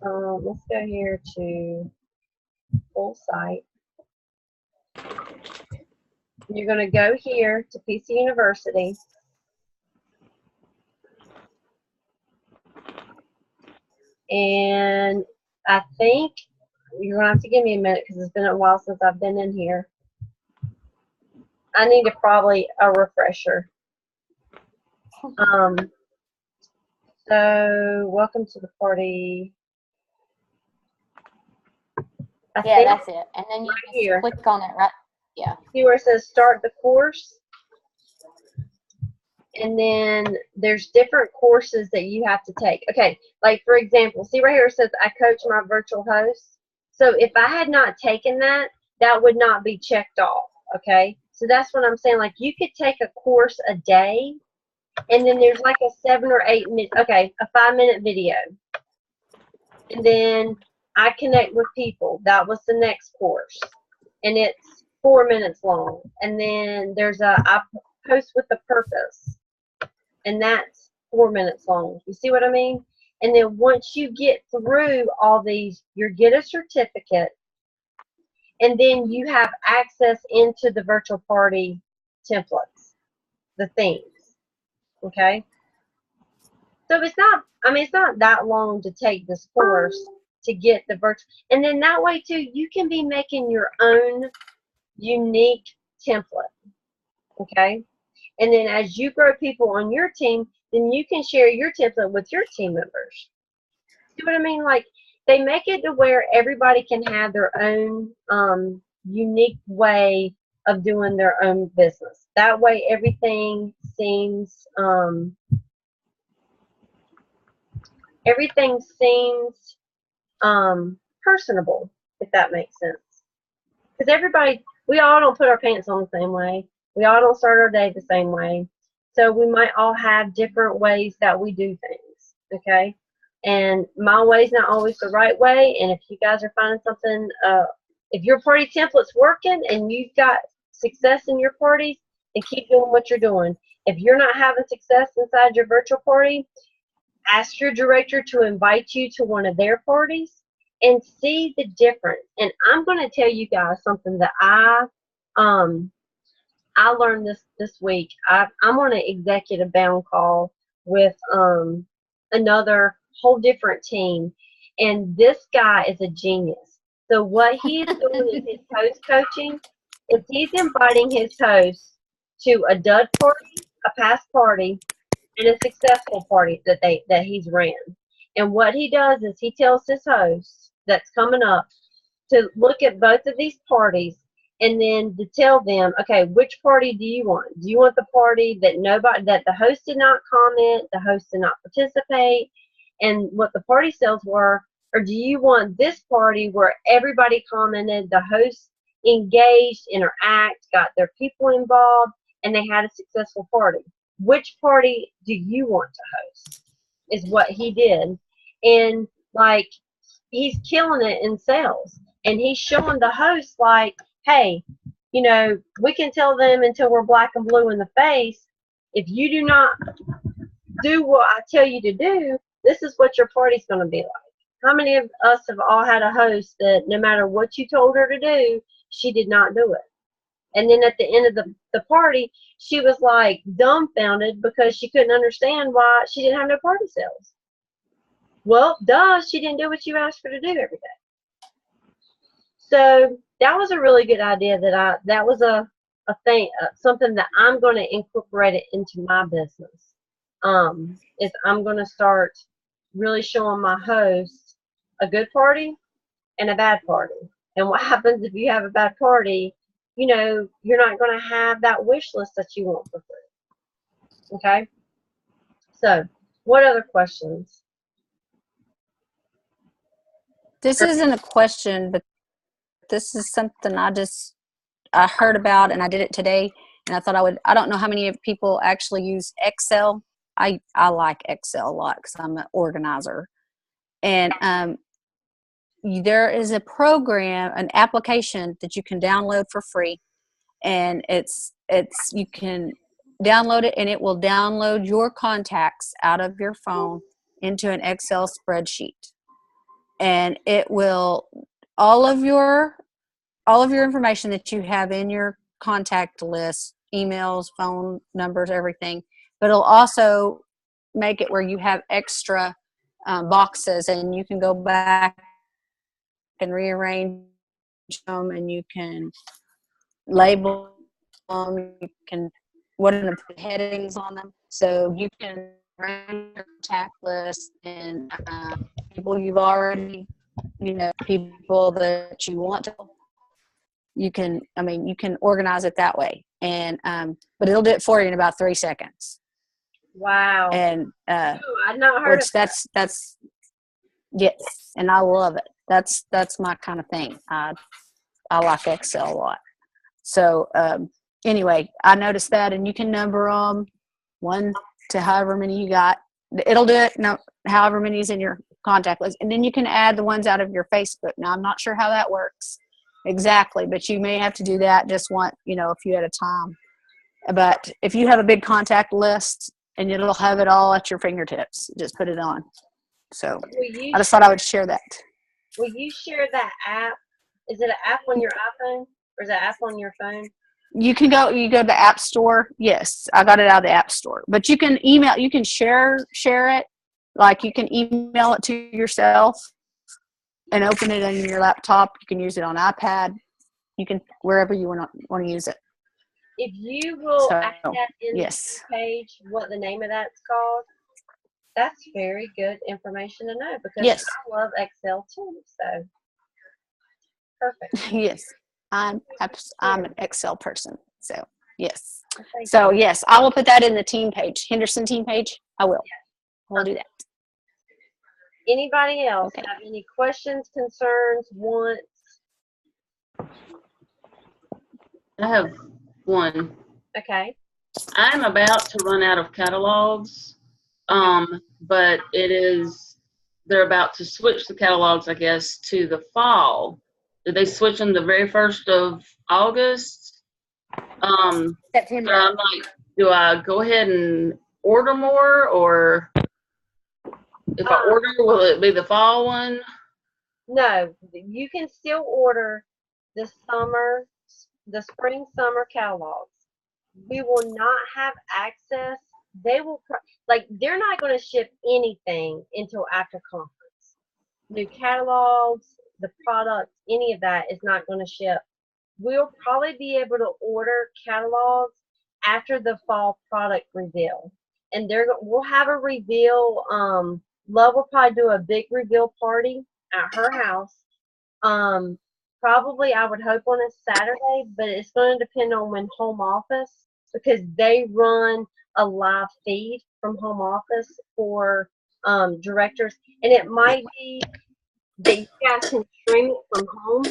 Speaker 1: Let's go here to full site. You're going to go here to PC University. And I think you're going to have to give me a minute because it's been a while since I've been in here. I need probably a refresher. So welcome to the party.
Speaker 3: Yeah, that's it. And then you
Speaker 1: right
Speaker 3: just
Speaker 1: here.
Speaker 3: click on it, right? Yeah.
Speaker 1: See where it says start the course? And then there's different courses that you have to take. Okay, like for example, see right here it says I coach my virtual hosts. So if I had not taken that, that would not be checked off, okay? So that's what I'm saying. Like you could take a course a day, and then there's like a 7 or 8 minute, okay, a 5-minute video. And then I connect with people. That was the next course. And it's 4 minutes long. And then there's I post with a purpose. And that's 4 minutes long. You see what I mean? And then once you get through all these, you get a certificate. And then you have access into the virtual party templates, the themes. Okay? So it's not, I mean, it's not that long to take this course to get the virtual. And then that way, too, you can be making your own unique template. Okay? And then as you grow people on your team, then you can share your template with your team members. See what I mean? Like, they make it to where everybody can have their own unique way of doing their own business. That way, everything seems personable, if that makes sense. Because everybody, we all don't put our pants on the same way. We all don't start our day the same way. So we might all have different ways that we do things, okay? And my way's not always the right way. And if you guys are finding something, if your party template's working and you've got success in your parties, then keep doing what you're doing. If you're not having success inside your virtual party, ask your director to invite you to one of their parties and see the difference. And I'm going to tell you guys something that I learned this week. I'm on an executive bound call with another whole different team, and this guy is a genius. So what he is doing in his host coaching is he's inviting his hosts to a dud party, a past party, and a successful party that he's ran. And what he does is he tells his hosts that's coming up to look at both of these parties and then to tell them, okay, which party do you want? Do you want the party that the host did not comment, the host did not participate, and what the party sales were, or do you want this party where everybody commented, the host engaged, interact, got their people involved, and they had a successful party? Which party do you want to host? Is what he did. And like, he's killing it in sales. And he's showing the host like, hey, you know, we can tell them until we're black and blue in the face, if you do not do what I tell you to do, this is what your party's going to be like. How many of us have all had a host that no matter what you told her to do, she did not do it? And then at the end of the party, she was like dumbfounded because she couldn't understand why she didn't have no party sales. Well, duh, she didn't do what you asked her to do every day. So that was a really good idea that was a thing, something that I'm going to incorporate it into my business. Is I'm going to start really showing my hosts a good party and a bad party. And what happens if you have a bad party? You know, you're not going to have that wish list that you want for free. Okay? So, what other questions?
Speaker 2: This isn't a question, but this is something I heard about, and I did it today, and I thought I don't know how many people actually use Excel. I like Excel a lot because I'm an organizer. And there is a program, an application that you can download for free, and you can download it, and it will download your contacts out of your phone into an Excel spreadsheet, and it will all of your information that you have in your contact list, emails, phone numbers, everything, but it'll also make it where you have extra boxes, and you can go back and rearrange them, and you can label them. You can put headings on them, so you can run your contact list and people you've already, people that you want to. You can organize it that way, and but it'll do it for you in about 3 seconds.
Speaker 1: Wow.
Speaker 2: And
Speaker 1: I've not heard of that.
Speaker 2: that's yes, and I love it. That's my kind of thing. I like Excel a lot. So anyway, I noticed that, and you can number them 1 to however many you got. It'll do it. No, however many is in your contact list, and then you can add the ones out of your Facebook. Now, I'm not sure how that works exactly, but you may have to do that just a few at a time. But if you have a big contact list, and it'll have it all at your fingertips, just put it on. So I just thought I would share that.
Speaker 1: Will you share that app? Is it an app on your iPhone, or is it an app on your phone?
Speaker 2: You go to the App Store. Yes, I got it out of the App Store. But you can share it. Like you can email it to yourself and open it on your laptop. You can use it on iPad. You can wherever you want to use it.
Speaker 1: If you will add that in the page, what the name of that's called, that's very good information to know, because I love Excel too. So perfect.
Speaker 2: Yes, I'm an Excel person. So yes. So yes, I will put that in the team page, Henderson team page. I will. We'll do that.
Speaker 1: Anybody else have any questions, concerns, wants?
Speaker 4: I have one.
Speaker 1: Okay.
Speaker 4: I'm about to run out of catalogs, but they're about to switch the catalogs, I guess, to the fall. Did they switch them the very 1st of August?
Speaker 3: September.
Speaker 4: So I'm like, do I go ahead and order more, or if I order, will it be the fall one?
Speaker 1: No, you can still order the spring summer catalogs. We will not have access. They're not going to ship anything until after conference. New catalogs, the products, any of that is not going to ship. We'll probably be able to order catalogs after the fall product reveal. And we'll have a reveal. Love will probably do a big reveal party at her house. Probably, I would hope, on a Saturday, but it's going to depend on when home office, because they run a live feed from home office for directors, and it might be that you guys can stream it from home,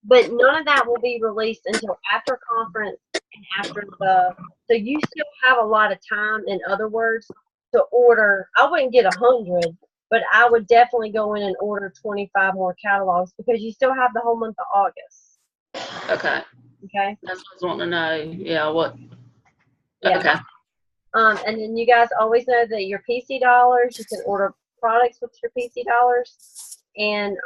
Speaker 1: but none of that will be released until after conference and after so you still have a lot of time, in other words, to order. I wouldn't get 100, but I would definitely go in and order 25 more catalogs, because you still have the whole month of August.
Speaker 4: Okay.
Speaker 1: Okay.
Speaker 4: That's what I was wanting to know. Yeah, what?
Speaker 1: Yeah.
Speaker 4: Okay.
Speaker 1: And then you guys always know that your PC dollars, you can order products with your PC dollars. And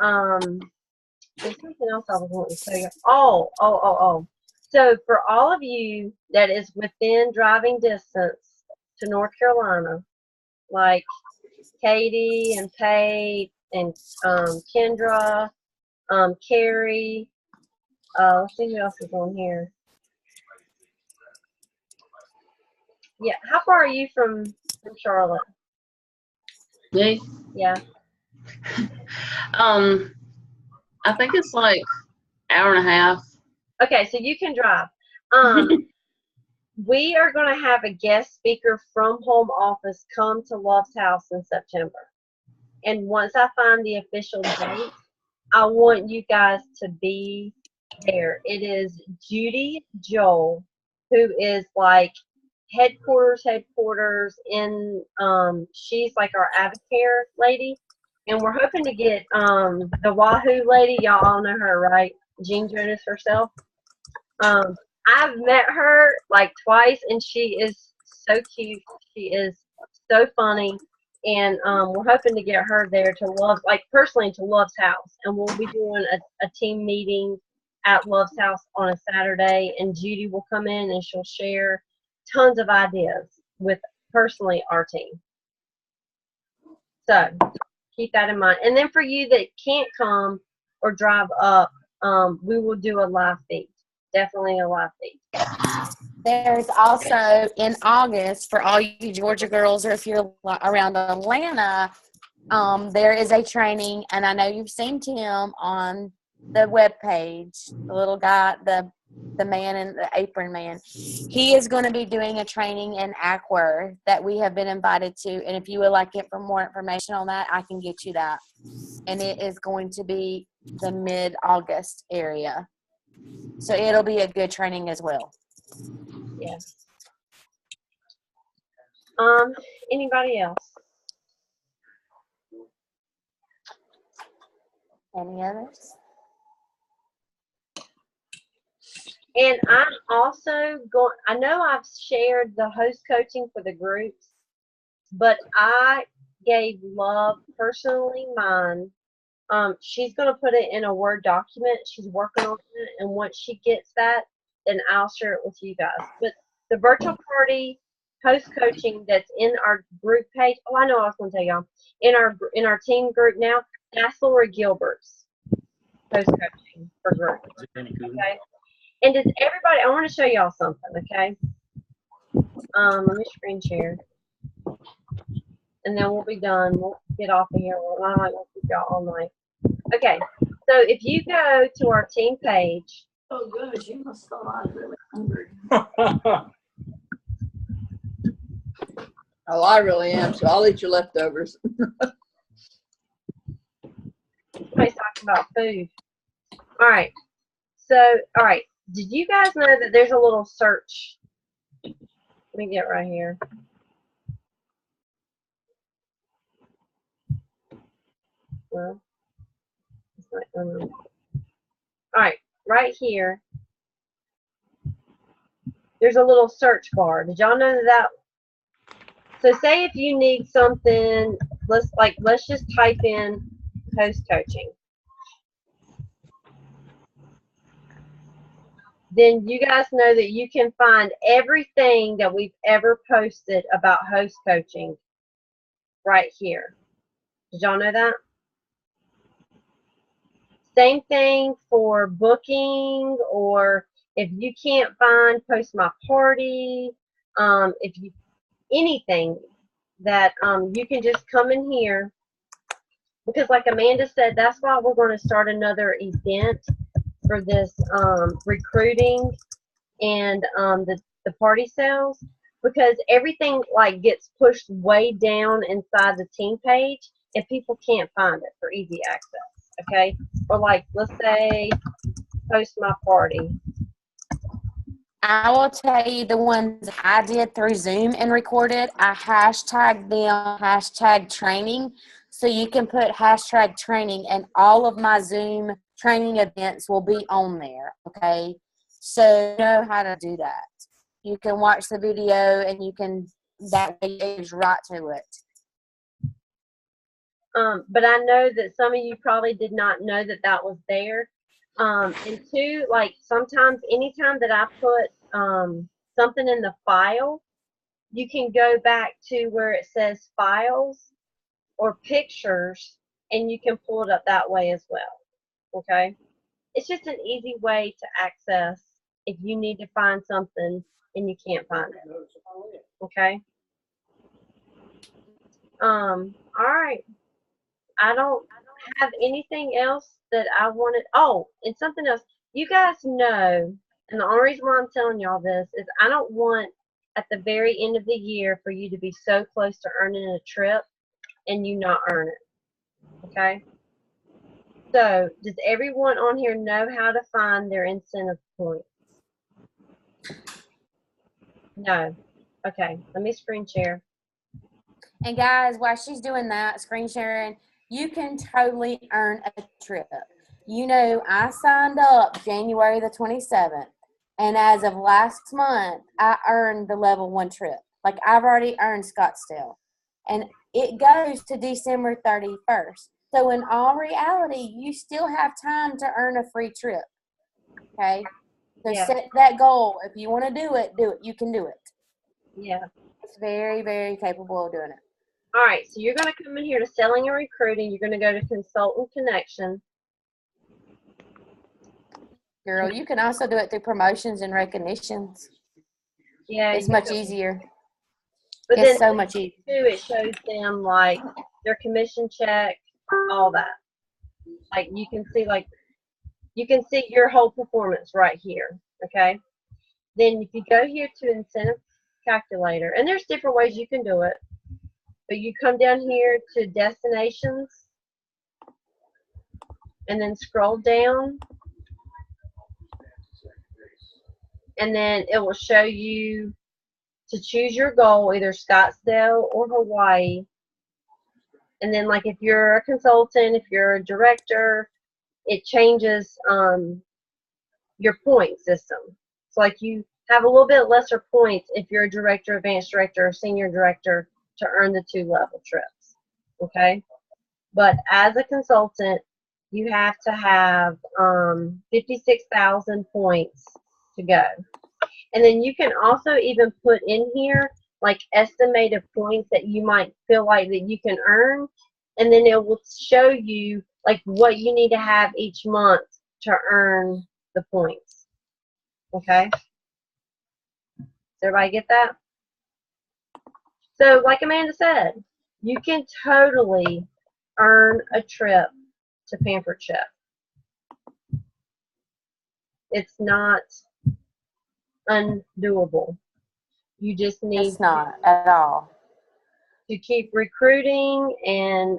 Speaker 1: there's something else I was wanting to tell you. Oh. So for all of you that is within driving distance to North Carolina, like Katie and Paige and Kendra, Carrie, let's see who else is on here. Yeah, how far are you from Charlotte?
Speaker 4: Me?
Speaker 1: Yeah.
Speaker 4: I think it's like hour and a half.
Speaker 1: Okay, so you can drive. We are going to have a guest speaker from home office come to Love's house in September. And once I find the official date, I want you guys to be there. It is Judy Joel, who is like headquarters in, she's like our Avocare lady. And we're hoping to get the Wahoo lady. Y'all all know her, right? Jean Jonas herself. I've met her like twice, and she is so cute. She is so funny, and we're hoping to get her there to personally to Love's house, and we'll be doing a team meeting at Love's house on a Saturday, and Judy will come in and she'll share tons of ideas with personally our team. So keep that in mind. And then for you that can't come or drive up, we will do a live feed. Definitely a live feed.
Speaker 3: There's also in August for all you Georgia girls, or if you're around Atlanta, there is a training, and I know you've seen Tim on the webpage, the little guy, the man in the apron man. He is going to be doing a training in Acworth that we have been invited to, and if you would like it for more information on that, I can get you that. And it is going to be the mid-August area. So it'll be a good training as well.
Speaker 1: Yeah. Anybody else?
Speaker 3: Any others?
Speaker 1: And I'm also going, I know I've shared the host coaching for the groups, but I gave Love personally mine. She's going to put it in a Word document. She's working on it. And once she gets that, then I'll share it with you guys. But the virtual party host coaching that's in our group page, oh, I know I was going to tell y'all, in our team group now, that's Laura Gilbert's host coaching for groups. Okay? And does everybody, I want to show y'all something, okay? Let me screen share. And then we'll be done. We'll get off of here. I might want to keep y'all all night. Okay, so if you go to our team page.
Speaker 9: Oh, good. You must have thought I was really hungry.
Speaker 16: Oh, I really am, so I'll eat your leftovers.
Speaker 1: Somebody's talking about food. All right. So, all right. Did you guys know that there's a little search? Let me get right here. Well, it's not gonna. All right, right here. There's a little search bar. Did y'all know that? So say if you need something, let's just type in host coaching. Then you guys know that you can find everything that we've ever posted about host coaching right here. Did y'all know that? Same thing for booking, or if you can't find Post My Party, if you anything that you can just come in here, because like Amanda said, that's why we're going to start another event for this recruiting and the party sales, because everything like gets pushed way down inside the team page and people can't find it for easy access. Okay, or like let's say Post My Party.
Speaker 3: I will tell you the ones I did through Zoom and recorded. I hashtagged them #training, so you can put #training, and all of my Zoom training events will be on there. Okay, so you know how to do that. You can watch the video, and you can that way it's right to it.
Speaker 1: But I know that some of you probably did not know that that was there. And two, like sometimes anytime that I put something in the file, you can go back to where it says files or pictures and you can pull it up that way as well. Okay? It's just an easy way to access if you need to find something and you can't find it. Okay? All right. I don't have anything else that I wanted. Oh, and something else. You guys know, and the only reason why I'm telling y'all this is I don't want at the very end of the year for you to be so close to earning a trip and you not earn it. Okay? So, does everyone on here know how to find their incentive points? No. Okay, let me screen share.
Speaker 3: And guys, while she's doing that, screen sharing, you can totally earn a trip. You know, I signed up January the 27th, and as of last month, I earned the level 1 trip. Like, I've already earned Scottsdale, and it goes to December 31st. So in all reality, you still have time to earn a free trip. Okay? So
Speaker 1: Yeah.
Speaker 3: set that goal. If you want to do it, do it. You can do it.
Speaker 1: Yeah.
Speaker 3: It's very, very capable of doing it.
Speaker 1: All right, so you're going to come in here to selling and recruiting. You're going to go to consultant connection.
Speaker 3: Girl, you can also do it through promotions and recognitions.
Speaker 1: Yeah,
Speaker 3: It's
Speaker 1: you
Speaker 3: much
Speaker 1: can.
Speaker 3: easier.
Speaker 1: But
Speaker 3: It's
Speaker 1: then
Speaker 3: so much easier.
Speaker 1: too, it shows them like their commission check, all that. Like you can see your whole performance right here. Okay. Then if you go here to incentive calculator, and there's different ways you can do it, but you come down here to destinations and then scroll down, and then it will show you to choose your goal, either Scottsdale or Hawaii. And then like if you're a consultant, if you're a director, it changes your point system. So like you have a little bit lesser points if you're a director, advanced director, or senior director to earn the 2-level trips. Okay? But as a consultant, you have to have 56,000 points to go. And then you can also even put in here like estimated points that you might feel like that you can earn, and then it will show you like what you need to have each month to earn the points. Okay? Does everybody get that? So like Amanda said, you can totally earn a trip to Pampered Chef. It's not undoable. You just need
Speaker 3: It's not at all.
Speaker 1: to keep recruiting and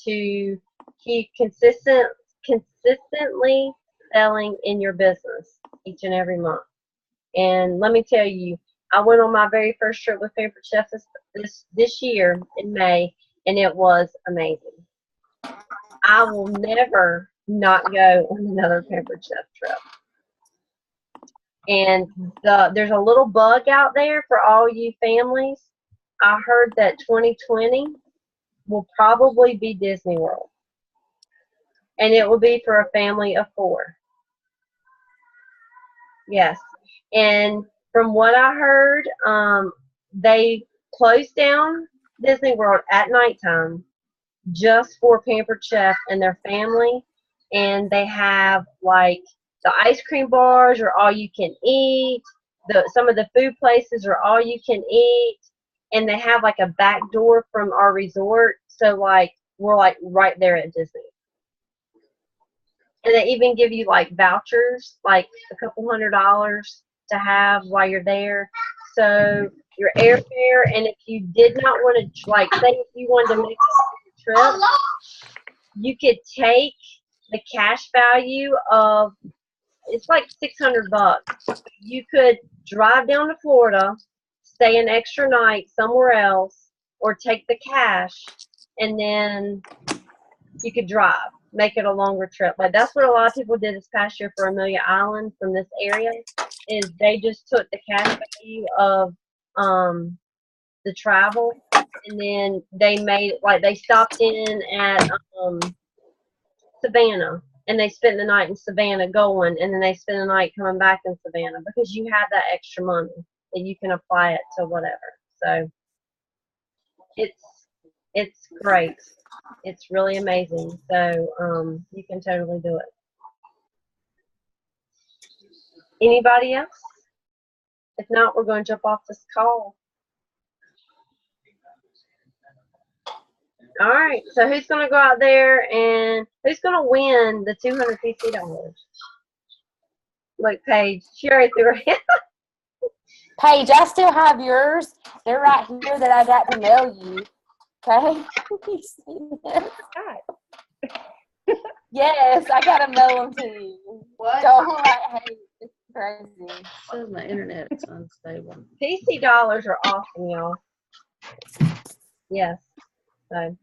Speaker 1: to keep consistently selling in your business each and every month. And let me tell you, I went on my very first trip with Pampered Chef this year in May, and it was amazing. I will never not go on another Pampered Chef trip. And there's a little bug out there for all you families. I heard that 2020 will probably be Disney World. And it will be for a family of 4. Yes. And from what I heard, they closed down Disney World at nighttime just for Pampered Chef and their family. And they have like the ice cream bars are all you can eat. Some of the food places are all you can eat. And they have like a back door from our resort. So like we're like right there at Disney. And they even give you like vouchers, like a couple $100 to have while you're there. So your airfare, and if you did not want to, like say if you wanted to make a trip, you could take the cash value of, it's like $600. You could drive down to Florida, stay an extra night somewhere else, or take the cash, and then you could drive, make it a longer trip. Like that's what a lot of people did this past year for Amelia Island from this area, is they just took the cash value of the travel, and then they made, like they stopped in at Savannah, and they spent the night in Savannah going, and then they spent the night coming back in Savannah, because you have that extra money that you can apply it to whatever. So it's great. It's really amazing. So you can totally do it. Anybody else? If not, we're going to jump off this call. All right. So who's going to go out there and who's going to win the $200 PC? Look, Paige, she already threw her hand.
Speaker 3: Paige, I still have yours. They're right here that I got to mail you. Okay? You see that? Yes, I got to mail them to you.
Speaker 9: What?
Speaker 3: Don't like, hey, it's crazy.
Speaker 4: Says my internet's unstable.
Speaker 1: PC dollars are awesome, y'all. Yes. So,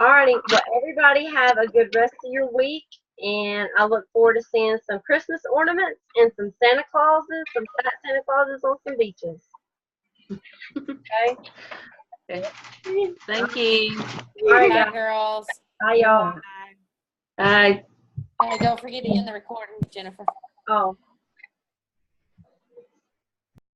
Speaker 1: alrighty. Well, everybody have a good rest of your week, and I look forward to seeing some Christmas ornaments and some Santa Clauses, some fat Santa Clauses on some beaches. Okay.
Speaker 4: Okay. Thank you.
Speaker 1: All right,
Speaker 3: Bye,
Speaker 1: guys.
Speaker 3: girls.
Speaker 1: Bye, y'all.
Speaker 4: Bye.
Speaker 3: Hey, don't forget to end the recording, Jennifer.
Speaker 1: Oh.